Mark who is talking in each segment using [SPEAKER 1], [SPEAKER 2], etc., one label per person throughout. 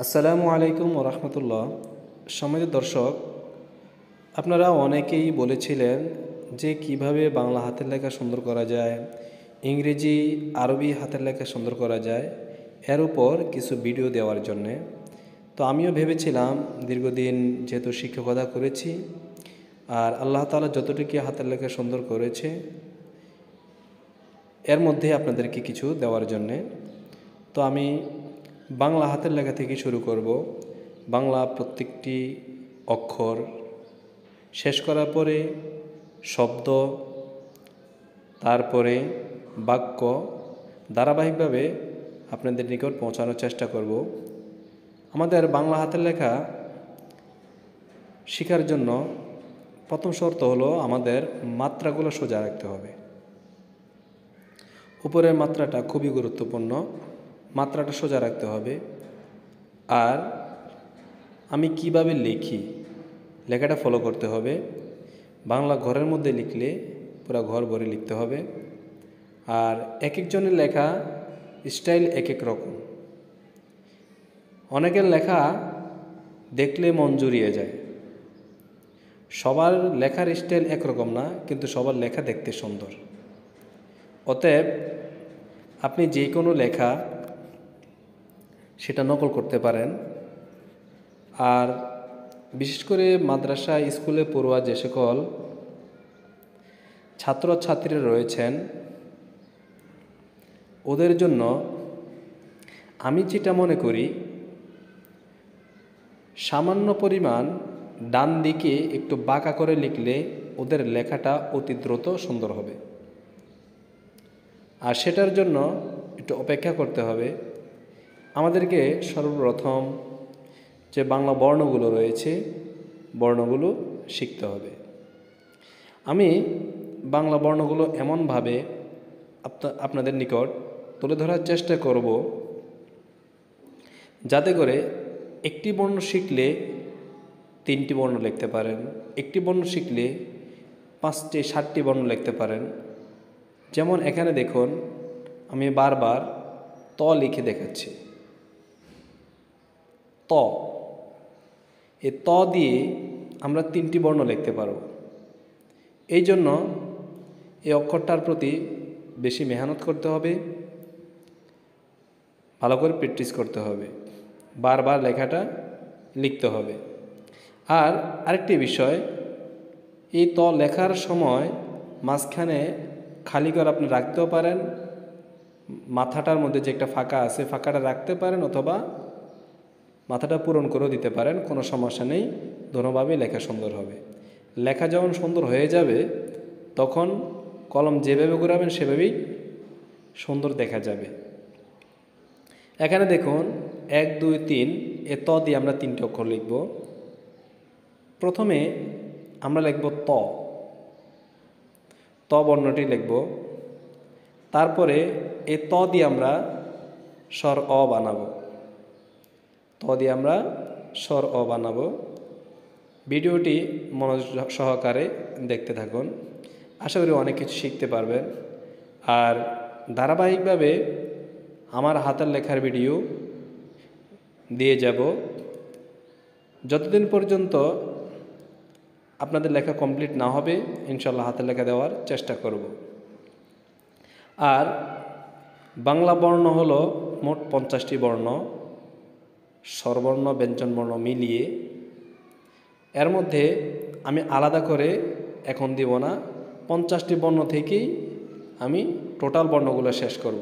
[SPEAKER 1] আসসালামু আলাইকুম ওরহমতুল্লাহ। সম্মানিত দর্শক, আপনারা অনেকেই বলেছিলেন যে কিভাবে বাংলা হাতের লেখা সুন্দর করা যায়, ইংরেজি আরবি হাতের লেখা সুন্দর করা যায়, এর উপর কিছু ভিডিও দেওয়ার জন্যে। তো আমিও ভেবেছিলাম দীর্ঘদিন যেহেতু শিক্ষকতা করেছি আর আল্লাহ তাআলা যতটুকু হাতের লেখা সুন্দর করেছে এর মধ্যে আপনাদেরকে কিছু দেওয়ার জন্যে। তো আমি বাংলা হাতের লেখা থেকে শুরু করব। বাংলা প্রত্যেকটি অক্ষর শেষ করার পরে শব্দ, তারপরে বাক্য ধারাবাহিকভাবে আপনাদের নিকট পৌঁছানোর চেষ্টা করব। আমাদের বাংলা হাতের লেখা শেখার জন্য প্রথম শর্ত হলো আমাদের মাত্রাগুলো সোজা রাখতে হবে। উপরের মাত্রাটা খুবই গুরুত্বপূর্ণ, মাত্রাটা সোজা রাখতে হবে। আর আমি কিভাবে লিখি লেখাটা ফলো করতে হবে। বাংলা ঘরের মধ্যে লিখলে পুরো ঘর ভরে লিখতে হবে। আর এক একজনের লেখা স্টাইল এক এক রকম। অনেকের লেখা দেখলে মন জুড়িয়ে যায়। সবার লেখার স্টাইল একরকম না, কিন্তু সবার লেখা দেখতে সুন্দর। অতএব আপনি যে কোনো লেখা সেটা নকল করতে পারেন। আর বিশেষ করে মাদ্রাসা স্কুলে পড়ুয়া যে সকল ছাত্রছাত্রীরা রয়েছেন ওদের জন্য আমি যেটা মনে করি, সামান্য পরিমাণ ডান দিকে একটু বাঁকা করে লিখলে ওদের লেখাটা অতি দ্রুত সুন্দর হবে। আর সেটার জন্য একটু অপেক্ষা করতে হবে। আমাদেরকে সর্বপ্রথম যে বাংলা বর্ণগুলো রয়েছে বর্ণগুলো শিখতে হবে। আমি বাংলা বর্ণগুলো এমনভাবে আপনাদের নিকট তুলে ধরার চেষ্টা করব যাতে করে একটি বর্ণ শিখলে 3টি বর্ণ লিখতে পারেন, একটি বর্ণ শিখলে 5টি 7টি বর্ণ লিখতে পারেন। যেমন এখানে দেখুন, আমি বারবার ত লিখে দেখাচ্ছি। ত, এই ত দিয়ে আমরা 3টি বর্ণ লিখতে পারব। এই জন্য এই অক্ষরটার প্রতি বেশি মেহনত করতে হবে, ভালো করে প্র্যাকটিস করতে হবে, বারবার লেখাটা লিখতে হবে। আর আরেকটি বিষয়, এই ত লেখার সময় মাঝখানে খালি করে আপনি রাখতেও পারেন, মাথাটার মধ্যে যে একটা ফাঁকা আছে ফাঁকাটা রাখতে পারেন, অথবা মাথাটা পূরণ করেও দিতে পারেন, কোনো সমস্যা নেই। দোনোভাবেই লেখা সুন্দর হবে। লেখা যখন সুন্দর হয়ে যাবে তখন কলম যেভাবে ঘোরাবেন সেভাবেই সুন্দর দেখা যাবে। এখানে দেখুন 1 2 3 এ ত দিয়ে আমরা 3টি অক্ষর লিখব। প্রথমে আমরা লিখব ত, ত বর্ণটি লিখব। তারপরে এ ত দিয়ে আমরা স্বর অ বানাবো। ত দিয়ে আমরা স্বর অ বানাবো। ভিডিওটি মনোযোগ সহকারে দেখতে থাকুন, আশা করি অনেক কিছু শিখতে পারবেন। আর ধারাবাহিকভাবে আমার হাতের লেখার ভিডিও দিয়ে যাব। যতদিন পর্যন্ত আপনাদের লেখা কমপ্লিট না হবে ইনশাল্লাহ হাতের লেখা দেওয়ার চেষ্টা করব। আর বাংলা বর্ণ হলো মোট 50টি বর্ণ, স্বরবর্ণ ব্যঞ্জনবর্ণ মিলিয়ে। এর মধ্যে আমি আলাদা করে এখন দিব না, 50টি বর্ণ থেকেই আমি টোটাল বর্ণগুলো শেষ করব।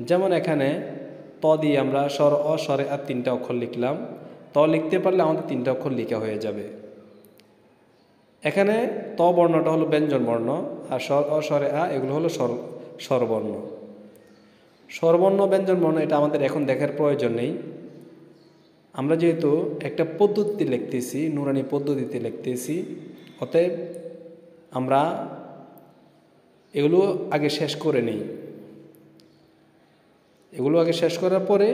[SPEAKER 1] যেমন এখানে ত দিয়ে আমরা স্বর অ স্বরে আর 3টা অক্ষর লিখলাম। ত লিখতে পারলে আমাদের 3টা অক্ষর লেখা হয়ে যাবে। এখানে ত বর্ণটা হলো ব্যঞ্জন বর্ণ, আর স্বর অ স্বরে আ এগুলো হলো স্বরবর্ণ। স্বরবর্ণ ব্যঞ্জন বর্ণ এটা আমাদের এখন দেখার প্রয়োজন নেই। আমরা যেহেতু একটা পদ্ধতিতে লিখতেছি, নুরানি পদ্ধতিতে লিখতেছি, অতএব আমরা এগুলো আগে শেষ করে নিই। এগুলো আগে শেষ করার পরে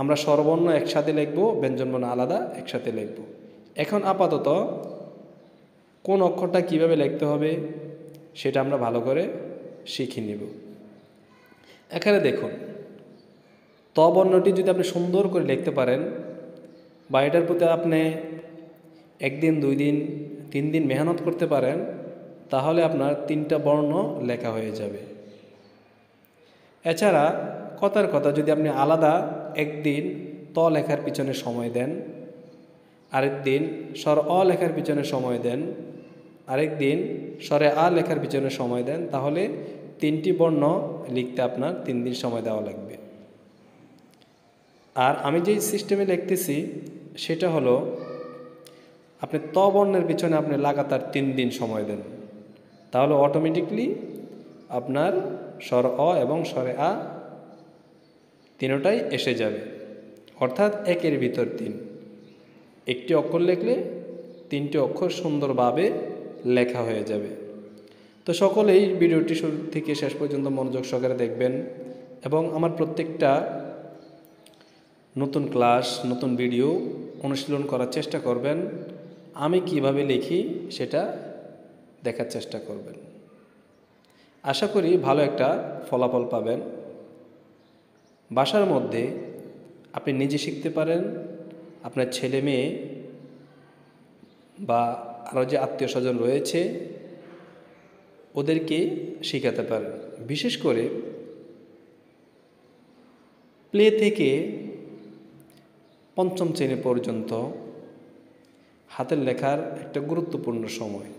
[SPEAKER 1] আমরা স্বরবর্ণ একসাথে লিখব, ব্যঞ্জনবর্ণ আলাদা একসাথে লিখব। এখন আপাতত কোন অক্ষরটা কিভাবে লিখতে হবে সেটা আমরা ভালো করে শিখে নিব। এখানে দেখুন, ত বর্ণটি যদি আপনি সুন্দর করে লিখতে পারেন বা এটার প্রতি আপনি 1 দিন 2 দিন 3 দিন মেহনত করতে পারেন, তাহলে আপনার 3টা বর্ণ লেখা হয়ে যাবে। এছাড়া কথার কথা যদি আপনি আলাদা একদিন লেখার পিছনে সময় দেন, আরেক দিন স্বর অ লেখার পিছনে সময় দেন, আরেক দিন স্বরে আ লেখার পিছনে সময় দেন, তাহলে 3টি বর্ণ লিখতে আপনার 3 দিন সময় দেওয়া লাগবে। আর আমি যেই সিস্টেমে লিখতেছি সেটা হলো, আপনি বর্ণের পিছনে আপনি লাগাতার 3 দিন সময় দেন, তাহলে অটোমেটিকলি আপনার স্বর অ এবং স্বরে আ তিনটাই এসে যাবে। অর্থাৎ 1-এর ভিতর 3, একটি অক্ষর লিখলে 3টি অক্ষর সুন্দরভাবে লেখা হয়ে যাবে। তো সকলেই ভিডিওটি শুরু থেকে শেষ পর্যন্ত মনোযোগ সহকারে দেখবেন এবং আমার প্রত্যেকটা নতুন ক্লাস, নতুন ভিডিও অনুশীলন করার চেষ্টা করবেন। আমি কিভাবে লিখি সেটা দেখার চেষ্টা করবেন। আশা করি ভালো একটা ফলাফল পাবেন। বাসার মধ্যে আপনি নিজে শিখতে পারেন, আপনার ছেলে মেয়ে বা আরও যে আত্মীয় স্বজন রয়েছে ওদেরকে শেখাতে পারেন। বিশেষ করে প্লে থেকে 5ম শ্রেণী পর্যন্ত হাতের লেখার একটা গুরুত্বপূর্ণ সময়।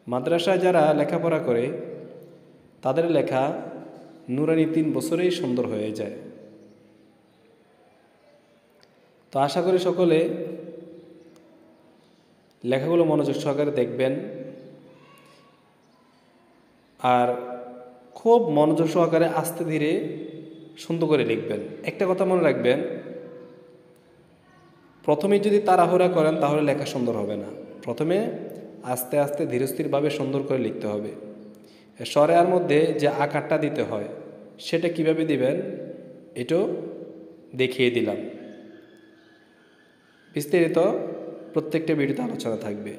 [SPEAKER 1] মাদ্রাসায় যারা লেখাপড়া করে তাদের লেখা নুরানি 3 বছরেই সুন্দর হয়ে যায়। তো আশা করি সকলে লেখাগুলো মনোযোগ সহকারে দেখবেন আর খুব মনোযোগ সহকারে আস্তে ধীরে সুন্দর করে লিখবেন। একটা কথা মনে রাখবেন, প্রথমেই যদি তাড়াহুড়া করেন তাহলে লেখা সুন্দর হবে না। প্রথমে আস্তে আস্তে ধীরস্থিরভাবে সুন্দর করে লিখতে হবে। স্বরে আর মধ্যে যে আকারটা দিতে হয় সেটা কিভাবে দিবেন এটাও দেখিয়ে দিলাম। বিস্তারিত প্রত্যেকটা ভিডিওতে আলোচনা থাকবে।